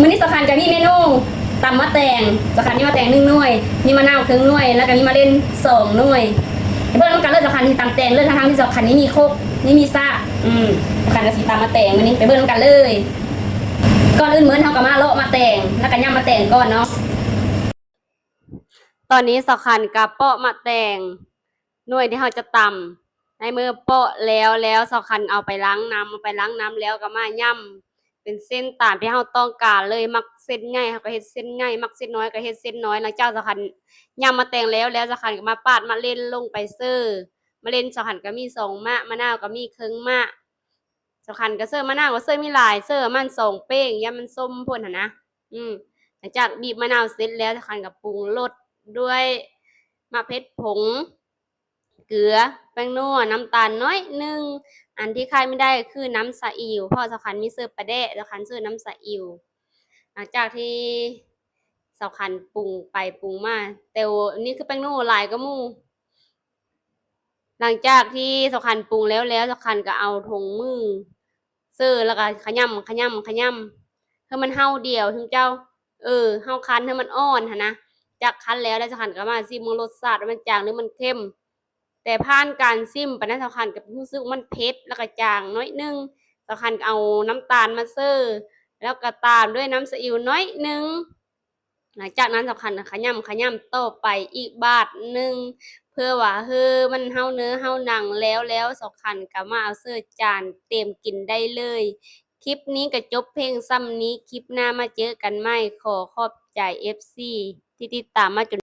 มื้อนี้สำคัญกับมีเมนูตำมะแตงสำคัญมีมะแตง1 หน่วยมีมะนาวครึ่งหน่วยแล้วก็มีมะเร็ง2 หน่วยเพิ่นต้องการเลือกสำคัญที่ตำแตงเลือกทางที่สำคัญนี้มีโคกนี่มีซ่าสำคัญกับสีตำมะแตงมื้อนี้ไปเบิ่งกันเลยก่อนอื่นเหมือนเฮาก็มาเลาะมะแตงแล้วก็ย่ำมะแตงก่อนเนาะตอนนี้สำคัญกับเปาะมะแตงหน่วยที่เฮาจะตำในมือเปาะแล้วสำคัญเอาไปล้างน้ำแล้วก็มาย่ำเป็นเส้นตามที่เฮาต้องการเลยมักเส้นใหญ่เฮาก็เฮ็ดเส้นใหญ่มักเส้นน้อยก็เฮ็ดเส้นน้อยหลังจากสำคัญย่ำมะแตงแล้วสำคัญก็มาปาดมะเร็งลงไปเซ้อมะเร็งสำคัญก็มี2 มะมะนาวก็มีครึ่งมะสำคัญก็เซ้อมะนาวก็เซ้อมีหลายเซ้อมัน2 เป้งอย่ามันส้มพ่นหั่นนะหลังจากบีบมะนาวเสร็จแล้วสำคัญก็ปรุงรสด้วยมะเผ็ดผงเกลือแป้งนัวน้ำตาลน้อยนึงอันที่ขาดไม่ได้ก็คือน้ำซาอิ๋วเพราะสำคัญมีเสิร์ฟปลาแดะสำคัญซื้อน้ำซาอิ๋วหลังจากที่สำคัญปรุงไปปรุงมาแต่อันนี้คือแป้งนัวหลายก็มู่หลังจากที่สำคัญปรุงแล้วสำคัญก็เอาถุงมือเสิร์ฟแล้วก็ขยำให้มันเฮาเดียวถึงเจ้าเฮาคั้นให้มันอ่อนหั่นนะจากคั้นแล้วสำคัญก็มาซิมรสชาติว่ามันจางหรือมันเค็มแต่ผ่านการซิมไปนั้นสำคัญก็รู้สึกมันเผ็ดแล้วก็จางน้อยนึงสำคัญก็เอาน้ำตาลมาเสิร์ฟแล้วก็ตามด้วยน้ำซีอิ๊วน้อยนึงหลังจากนั้นสำคัญขยำต่อไปอีกบาทนึงเพื่อว่ามันเฮาเนื้อเฮาหนังแล้วสำคัญก็มาเอาเสิร์ฟจานเต็มกินได้เลยคลิปนี้ก็จบเพียงส่ำนี้คลิปหน้ามาเจอกันใหม่ขอขอบใจ FC ที่ติดตามมาจน